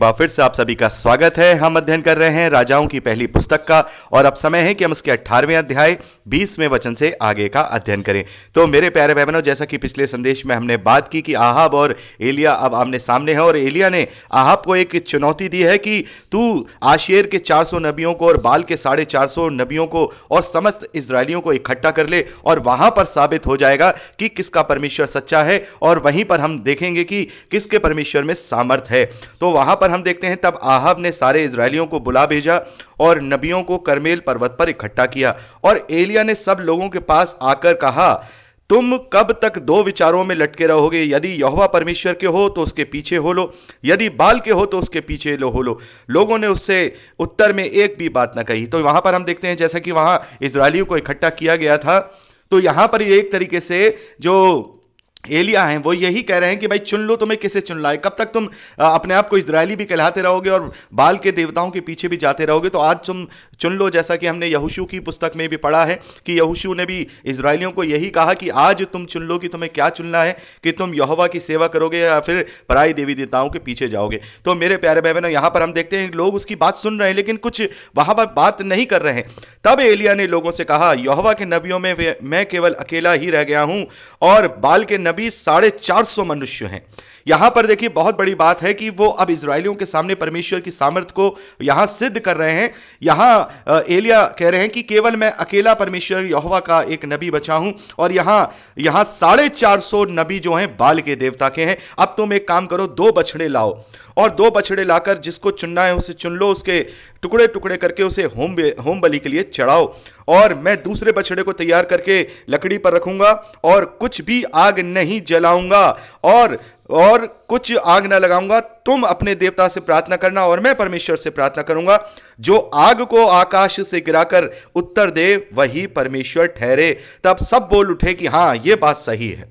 बार फिर से आप सभी का स्वागत है। हम अध्ययन कर रहे हैं राजाओं की पहली पुस्तक का और अब समय है कि हम उसके 18वें अध्याय 20वें वचन से आगे का अध्ययन करें। तो मेरे प्यारे भाई बहनों, जैसा कि पिछले संदेश में हमने बात की कि आहाब और एलिया अब आमने सामने है और एलिया ने आहाब को एक चुनौती दी है कि तू आशेर के 400 नबियों को और बाल के 450 नबियों को और समस्त इजरायलियों को इकट्ठा कर ले और वहां पर साबित हो जाएगा कि किसका परमेश्वर सच्चा है और वहीं पर हम देखेंगे कि किसके परमेश्वर में सामर्थ है। तो वहां पर हम देखते हैं तब आहाब ने सारे इजरायलियों को बुला भेजा और नबियों को करमेल पर्वत पर इकट्ठा किया और एलिया ने सब लोगों के पास आकर कहा, तुम कब तक दो विचारों में लटके रहोगे? यदि यहोवा परमेश्वर के हो तो उसके पीछे हो लो, यदि बाल के हो तो उसके पीछे हो लो। लोगों ने उससे उत्तर में एक भी बात न कही। तो वहां पर हम देखते हैं जैसा कि वहां इजरायलियों को इकट्ठा किया गया था, तो यहां पर एक तरीके से जो एलिया हैं वो यही कह रहे हैं कि भाई चुन लो, तुम्हें किसे चुन लाए? कब तक तुम अपने आप को इजरायली भी कहलाते रहोगे और बाल के देवताओं के पीछे भी जाते रहोगे? तो आज तुम चुन लो। जैसा कि हमने यहोशू की पुस्तक में भी पढ़ा है कि यहोशू ने भी इजरायलियों को यही कहा कि आज तुम चुन लो कि तुम्हें क्या चुनना है, कि तुम यहोवा की सेवा करोगे या फिर पराई देवी देवताओं के पीछे जाओगे। तो मेरे प्यारे भाई बहनों, यहां पर हम देखते हैं लोग उसकी बात सुन रहे हैं लेकिन कुछ वहां पर बात नहीं कर रहे हैं। तब एलिया ने लोगों से कहा, यहोवा के नबियों में मैं केवल अकेला ही रह गया हूं और बाल के नबी 450 मनुष्य हैं। यहां पर देखिए बहुत बड़ी बात है कि वो अब इजरायलियों के सामने परमेश्वर की सामर्थ्य को यहां सिद्ध कर रहे हैं। यहां एलिया कह रहे हैं कि केवल मैं अकेला परमेश्वर यहोवा का एक नबी बचा हूं और यहां 450 नबी जो हैं बाल के देवता के हैं। अब तुम एक काम करो, 2 बछड़े लाओ और 2 बछड़े लाकर जिसको चुनना है उसे चुन लो, उसके टुकड़े टुकड़े करके उसे होम बलि के लिए चढ़ाओ और मैं दूसरे बछड़े को तैयार करके लकड़ी पर रखूंगा और कुछ भी आग नहीं जलाऊंगा और कुछ आग न लगाऊंगा। तुम अपने देवता से प्रार्थना करना और मैं परमेश्वर से प्रार्थना करूंगा। जो आग को आकाश से गिराकर उत्तर दे वही परमेश्वर ठहरे। तब सब बोल उठे कि हां, यह बात सही है।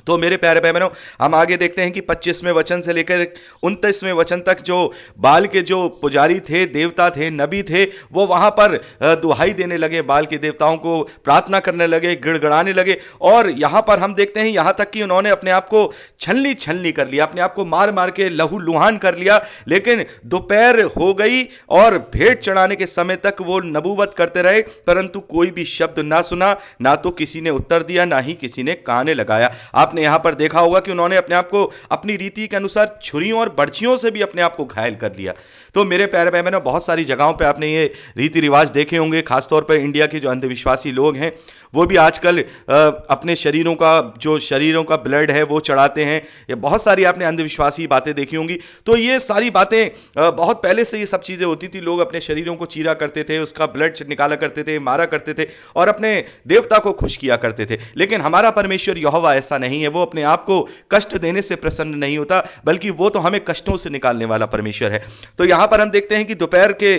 तो मेरे प्यारे भाई बहनों, हम आगे देखते हैं कि 25वें वचन से लेकर 29वें वचन तक जो बाल के जो पुजारी थे, देवता थे, नबी थे, वो वहां पर दुहाई देने लगे, बाल के देवताओं को प्रार्थना करने लगे, गिड़गिड़ाने लगे और यहां पर हम देखते हैं यहां तक कि उन्होंने अपने आप को छलनी कर लिया, अपने आप को मार मार के लहू लुहान कर लिया। लेकिन दोपहर हो गई और भेंट चढ़ाने के समय तक वो नबूवत करते रहे परंतु कोई भी शब्द ना सुना, ना तो किसी ने उत्तर दिया, ना ही किसी ने कान लगाया। आपने यहां पर देखा होगा कि उन्होंने अपने आप को अपनी रीति के अनुसार छुरियों और बर्छियों से भी अपने आप को घायल कर लिया। तो मेरे प्यारे भाई बहनों, बहुत सारी जगहों पे आपने ये रीति रिवाज देखे होंगे, खासतौर पर इंडिया के जो अंधविश्वासी लोग हैं वो भी आजकल अपने शरीरों का ब्लड है वो चढ़ाते हैं। ये बहुत सारी आपने अंधविश्वासी बातें देखी होंगी। तो ये सारी बातें बहुत पहले से ये सब चीजें होती थी। लोग अपने शरीरों को चीरा करते थे, उसका ब्लड निकाला करते थे, मारा करते थे और अपने देवता को खुश किया करते थे। लेकिन हमारा परमेश्वर यहोवा ऐसा नहीं है। वो अपने आप को कष्ट देने से प्रसन्न नहीं होता, बल्कि वो तो हमें कष्टों से निकालने वाला परमेश्वर है। तो यहां पर हम देखते हैं कि दोपहर के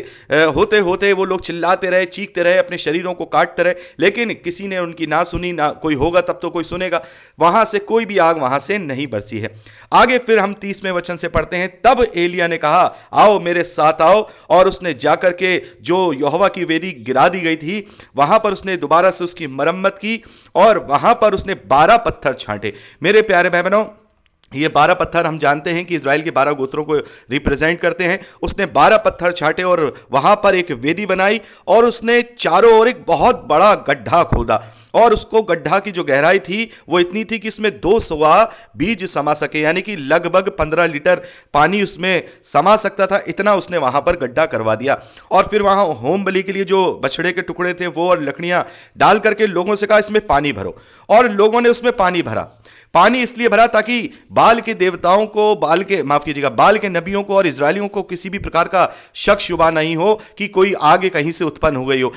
होते होते वो लोग चिल्लाते रहे, चीखते रहे, अपने शरीरों को काटते रहे, लेकिन किसी ने उनकी ना सुनी। ना कोई होगा तब तो कोई सुनेगा। वहां से कोई भी आग वहां से नहीं बरसी है। आगे फिर हम 30वें वचन से पढ़ते हैं, तब एलिया ने कहा, आओ मेरे साथ आओ। और उसने जाकर के जो यहोवा की वेदी गिरा दी गई थी वहां पर उसने दोबारा से उसकी मरम्मत की और वहां पर उसने 12 पत्थर छांटे। मेरे प्यारे भाई बहनों, ये 12 पत्थर हम जानते हैं कि इजराइल के 12 गोत्रों को रिप्रेजेंट करते हैं। उसने 12 पत्थर छांटे और वहां पर एक वेदी बनाई और उसने चारों ओर एक बहुत बड़ा गड्ढा खोदा और उसको गड्ढा की जो गहराई थी वो इतनी थी कि इसमें 2 सवा बीज समा सके, यानी कि लगभग 15 लीटर पानी उसमें समा सकता था। इतना उसने वहां पर गड्ढा करवा दिया और फिर वहां होम बलि के लिए जो बछड़े के टुकड़े थे वो और लकड़ियां डाल करके लोगों से कहा इसमें पानी भरो और लोगों ने उसमें पानी भरा। पानी इसलिए भरा ताकि बाल के देवताओं को, बाल के नबियों को और इजरायलियों को किसी भी प्रकार का शक शुबा नहीं हो कि कोई आगे कहीं से उत्पन्न हो गई हो।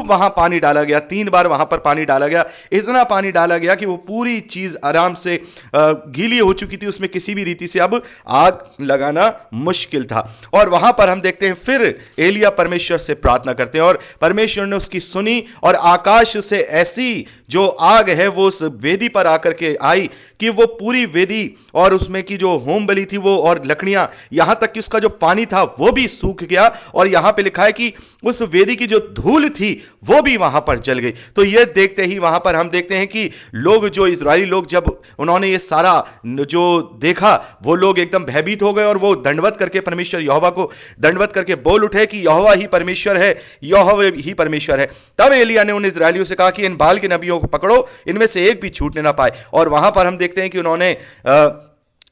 वहां पानी डाला गया, 3 बार वहां पर पानी डाला गया। इतना पानी डाला गया कि वो पूरी चीज आराम से गीली हो चुकी थी। उसमें किसी भी रीति से अब आग लगाना मुश्किल था। और वहां पर हम देखते हैं फिर एलिया परमेश्वर से प्रार्थना करते हैं और परमेश्वर ने उसकी सुनी और आकाश से ऐसी जो आग है वो उस वेदी पर आकर के आई भाई कि वो पूरी वेदी और उसमें की जो होम बलि थी वो और लकड़ियां, यहां तक कि उसका जो पानी था वो भी सूख गया, और यहां पे लिखा है कि उस वेदी की जो धूल थी वो भी वहां पर जल गई। तो ये देखते ही वहां पर हम देखते हैं कि लोग, जो इजरायली लोग, जब उन्होंने ये सारा जो देखा, वो लोग एकदम भयभीत हो गए और वो दंडवत करके परमेश्वर यहोवा को दंडवत करके बोल उठे कि यहोवा ही परमेश्वर है, यहोवा ही परमेश्वर है। तब एलिय्याह ने उन इजरायलियों से कहा कि इन बाल के नबियों को पकड़ो, इनमें से एक भी छूटने ना पाए। और वहां पर हम देखते हैं कि उन्होंने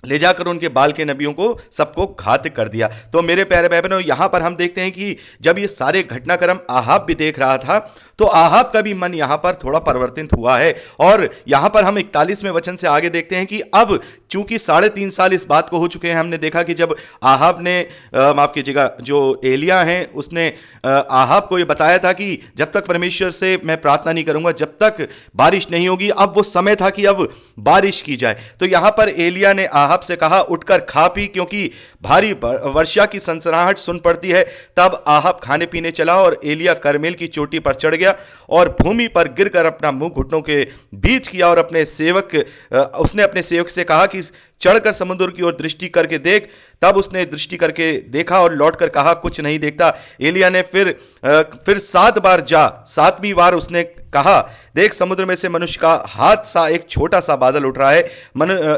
ले जाकर उनके बाल के नबियों को सबको घात कर दिया। तो मेरे प्यारे भाई बहनों, यहां पर हम देखते हैं कि जब ये सारे घटनाक्रम आहाब भी देख रहा था, तो आहाब का भी मन यहां पर थोड़ा परिवर्तित हुआ है। और यहां पर हम 41वें वचन से आगे देखते हैं कि अब चूंकि 3.5 साल इस बात को हो चुके हैं, हमने देखा कि जब आहाब ने, माफ कीजिएगा, जो एलिय्याह है उसने आहाब को यह बताया था कि जब तक परमेश्वर से मैं प्रार्थना नहीं करूंगा, जब तक बारिश नहीं होगी, अब वो समय था कि अब बारिश की जाए। तो यहां पर एलिय्याह ने आहाब से कहा, उठकर खा पी, क्योंकि भारी वर्षा की सनसनाहट सुन पड़ती है। तब आहाब खाने पीने चला और एलिय्याह करमेल की चोटी पर चढ़ गया और भूमि पर गिरकर अपना मुंह घुटनों के बीच किया और उसने अपने सेवक से कहा कि चढ़कर समुद्र की ओर दृष्टि करके देख। तब उसने दृष्टि करके देखा और लौटकर कहा, कुछ नहीं देखता। एलिय्याह ने फिर 7 बार जा, 7वीं बार उसने कहा, देख समुद्र में से मनुष्य का हाथ सा एक छोटा सा बादल उठ रहा है।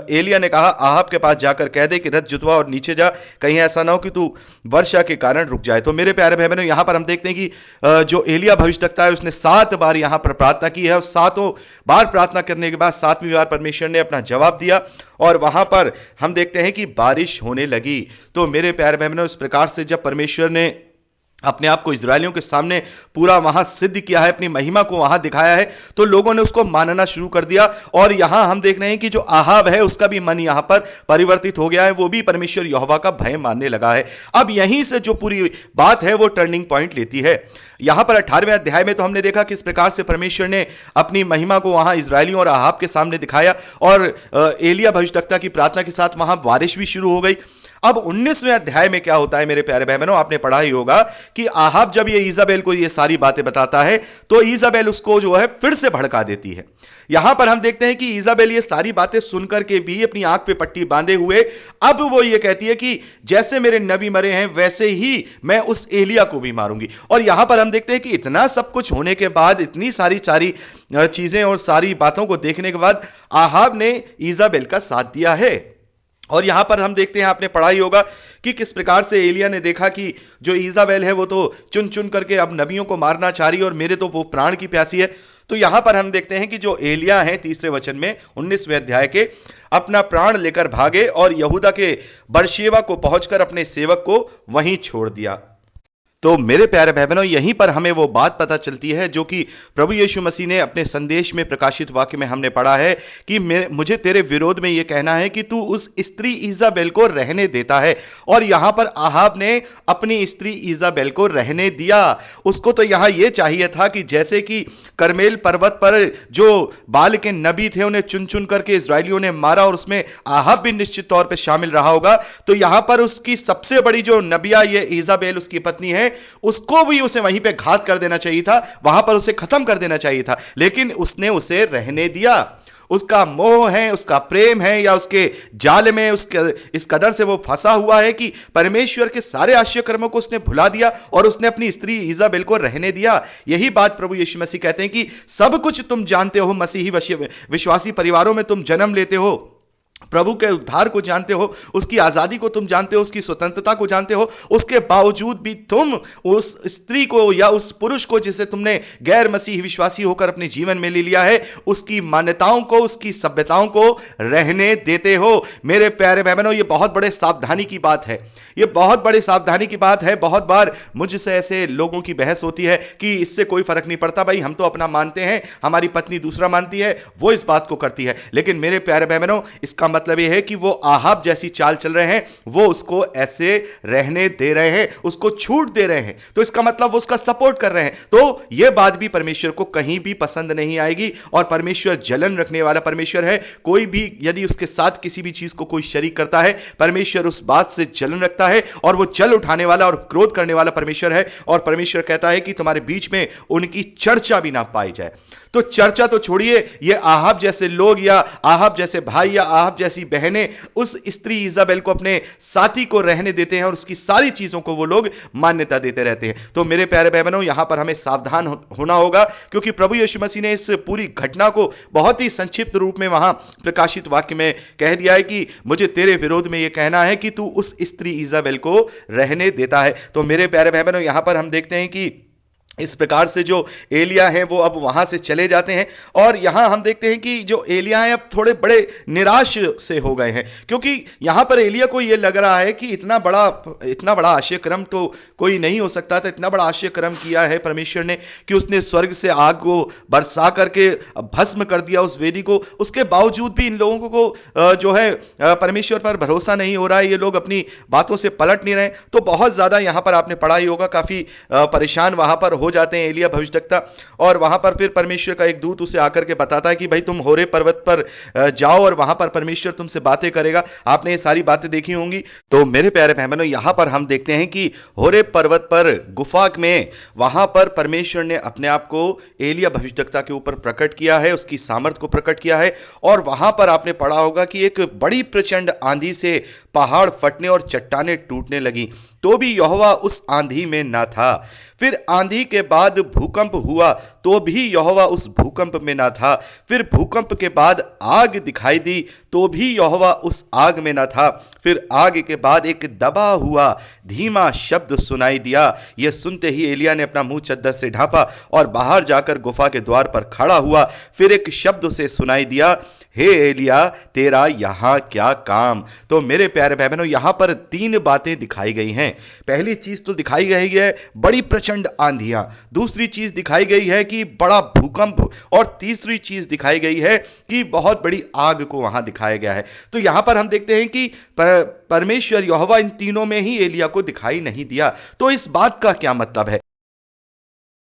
एलिय्याह ने कहा, आहाब के पास जाकर कह दे कि रथ जुतवा और नीचे जा, कहीं ऐसा ना हो कि तू वर्षा के कारण रुक जाए। तो मेरे प्यारे भाई बहनों, यहां पर हम देखते हैं कि जो एलिय्याह भविष्यवक्ता है उसने 7 बार यहां पर प्रार्थना की है, और 7 बार प्रार्थना करने के बाद 7वीं बार परमेश्वर ने अपना जवाब दिया और वहां पर हम देखते हैं कि बारिश होने लगी। तो मेरे प्यारे बहनों, इस प्रकार से जब परमेश्वर ने अपने आप को इजरायलियों के सामने पूरा वहां सिद्ध किया है, अपनी महिमा को वहां दिखाया है, तो लोगों ने उसको मानना शुरू कर दिया। और यहां हम देख रहे हैं कि जो आहाब है उसका भी मन यहां पर परिवर्तित हो गया है, वो भी परमेश्वर यहोवा का भय मानने लगा है। अब यहीं से जो पूरी बात है वो टर्निंग पॉइंट लेती है। यहां पर 18वें अध्याय में तो हमने देखा किस प्रकार से परमेश्वर ने अपनी महिमा को वहां इजरायलियों और आहाब के सामने दिखाया, और एलिय्याह भविष्यवक्ता की प्रार्थना के साथ वहां बारिश भी शुरू हो गई। अब 19वें अध्याय में क्या होता है मेरे प्यारे भाई बहनों, आपने पढ़ा ही होगा कि आहाब जब ये ईजाबेल को ये सारी बातें बताता है, तो ईजाबेल उसको जो है फिर से भड़का देती है। यहां पर हम देखते हैं कि ईजाबेल ये सारी बातें सुनकर के भी अपनी आंख पे पट्टी बांधे हुए अब वो ये कहती है कि जैसे मेरे नबी मरे हैं वैसे ही मैं उस एलिय्याह को भी मारूंगी। और यहां पर हम देखते हैं कि इतना सब कुछ होने के बाद, इतनी सारी चीजें और सारी बातों को देखने के बाद आहाब ने ईजाबेल का साथ दिया है। और यहां पर हम देखते हैं, आपने पढ़ा ही होगा कि किस प्रकार से एलिय्याह ने देखा कि जो ईजाबेल है वो तो चुन चुन करके अब नबियों को मारना चाह रही है और मेरे तो वो प्राण की प्यासी है। तो यहां पर हम देखते हैं कि जो एलिय्याह है 3रे वचन में 19वें अध्याय के, अपना प्राण लेकर भागे और यहूदा के बरशेबा को पहुंचकर अपने सेवक को वहीं छोड़ दिया। तो मेरे प्यारे भाई बहनों, यहीं पर हमें वो बात पता चलती है जो कि प्रभु यीशु मसीह ने अपने संदेश में प्रकाशित वाक्य में हमने पढ़ा है कि मुझे तेरे विरोध में ये कहना है कि तू उस स्त्री ईजाबेल को रहने देता है। और यहां पर आहाब ने अपनी स्त्री ईजाबेल को रहने दिया। उसको तो यहां यह चाहिए था कि जैसे कि करमेल पर्वत पर जो बाल के नबी थे उन्हें चुन चुन करके इजरायलियों ने मारा और उसमें आहाब भी निश्चित तौर पर शामिल रहा होगा, तो यहां पर उसकी सबसे बड़ी जो नबिया ये ईजाबेल उसकी पत्नी है, उसको भी उसे वहीं पे घात कर देना चाहिए था, वहां पर उसे खत्म कर देना चाहिए था, लेकिन उसने उसे रहने दिया। उसका मोह है, उसका प्रेम है, या उसके जाल में उसके इस कदर से वो फंसा हुआ है कि परमेश्वर के सारे आश्चर्य कर्मों को उसने भुला दिया और उसने अपनी स्त्री ईजाबेल को रहने दिया। यही बात प्रभु यीशु मसीह कहते हैं कि सब कुछ तुम जानते हो, मसीही विश्वासी परिवारों में तुम जन्म लेते हो, प्रभु के उद्धार को जानते हो, उसकी आजादी को तुम जानते हो, उसकी स्वतंत्रता को जानते हो, उसके बावजूद भी तुम उस स्त्री को या उस पुरुष को जिसे तुमने गैर मसीही विश्वासी होकर अपने जीवन में ले लिया है, उसकी मान्यताओं को, उसकी सभ्यताओं को रहने देते हो। मेरे प्यारे भाई बहनों, ये बहुत बड़े सावधानी की बात है, ये बहुत बड़ी सावधानी की बात है। बहुत बार मुझसे ऐसे लोगों की बहस होती है कि इससे कोई फर्क नहीं पड़ता, भाई हम तो अपना मानते हैं, हमारी पत्नी दूसरा मानती है, वो इस बात को करती है। लेकिन मेरे प्यारे भाई बहनों, इसका मतलब यह है कि वो आहाब जैसी चाल चल रहे हैं, वो उसको ऐसे रहने दे रहे हैं, उसको छूट दे रहे हैं, तो इसका मतलब वो उसका सपोर्ट कर रहे हैं। तो यह बात भी परमेश्वर को कहीं भी पसंद नहीं आएगी। और परमेश्वर जलन रखने वाला परमेश्वर है। कोई भी यदि उसके साथ किसी भी चीज को कोई शरीक करता है, परमेश्वर उस बात से जलन रखता है और वो जल उठाने वाला और क्रोध करने वाला परमेश्वर है। और परमेश्वर कहता है कि तुम्हारे बीच में उनकी चर्चा भी ना पाई जाए। तो चर्चा तो छोड़िए, ये आहाब जैसे लोग या आहाब जैसे भाई या आहाब जैसी बहनें उस स्त्री इजाबेल को अपने साथी को रहने देते हैं और उसकी सारी चीजों को वो लोग मान्यता देते रहते हैं। तो मेरे प्यारे भाई बहनों, यहां पर हमें सावधान होना होगा, क्योंकि प्रभु यीशु मसीह ने इस पूरी घटना को बहुत ही संक्षिप्त रूप में वहां प्रकाशित वाक्य में कह दिया है कि मुझे तेरे विरोध में यह कहना है कि तू उस स्त्री इजाबेल को रहने देता है। तो मेरे प्यारे भाई बहनों, यहां पर हम देखते हैं कि इस प्रकार से जो एलिया हैं वो अब वहां से चले जाते हैं, और यहां हम देखते हैं कि जो एलिया हैं अब थोड़े बड़े निराश से हो गए हैं, क्योंकि यहां पर एलिया को ये लग रहा है कि इतना बड़ा आश्चर्य क्रम तो कोई नहीं हो सकता था। इतना बड़ा आश्चर्य क्रम किया है परमेश्वर ने कि उसने स्वर्ग से आग को बरसा करके भस्म कर दिया उस वेदी को। उसके बावजूद भी इन लोगों को जो है परमेश्वर पर भरोसा नहीं हो रहा है, ये लोग अपनी बातों से पलट नहीं रहे। तो बहुत ज्यादा यहां पर आपने पढ़ा ही होगा, काफी परेशान वहां पर हो जाते हैं एलिया भविष्यद्वक्ता, और वहां पर फिर परमेश्वर का एक दूत उसे आकर के बताता है कि भाई तुम होरे पर्वत पर जाओ और वहां पर परमेश्वर तुमसे बातें करेगा। आपने ये सारी बातें देखी होंगी। तो मेरे प्यारे बहनों, यहां पर हम देखते हैं कि होरे पर्वत पर गुफा में वहां पर परमेश्वर ने अपने आप को एलिया भविष्यद्वक्ता के ऊपर प्रकट किया है, उसकी सामर्थ को प्रकट किया है। और वहां पर आपने पढ़ा होगा कि एक बड़ी प्रचंड आंधी से पहाड़ फटने और चट्टानें टूटने लगी, तो भी यहोवा उस आंधी में ना था। फिर आंधी के बाद भूकंप हुआ, तो भी यहोवा उस भूकंप में ना था। फिर भूकंप के बाद आग दिखाई दी, तो भी यहोवा उस आग में ना था। फिर आग के बाद एक दबा हुआ धीमा शब्द सुनाई दिया। यह सुनते ही एलिया ने अपना मुंह चद्दर से ढांपा और बाहर जाकर गुफा के द्वार पर खड़ा हुआ। फिर एक शब्द उसे सुनाई दिया, हे एलिया, तेरा यहां क्या काम। तो मेरे प्यारे भाई बहनों, यहां पर 3 बातें दिखाई गई हैं। पहली चीज तो दिखाई गई है बड़ी प्रचंड आंधियां, दूसरी चीज दिखाई गई है कि बड़ा भूकंप, और तीसरी चीज दिखाई गई है कि बहुत बड़ी आग को वहां दिखाया गया है। तो यहां पर हम देखते हैं कि परमेश्वर यहोवा इन तीनों में ही एलिया को दिखाई नहीं दिया। तो इस बात का क्या मतलब है?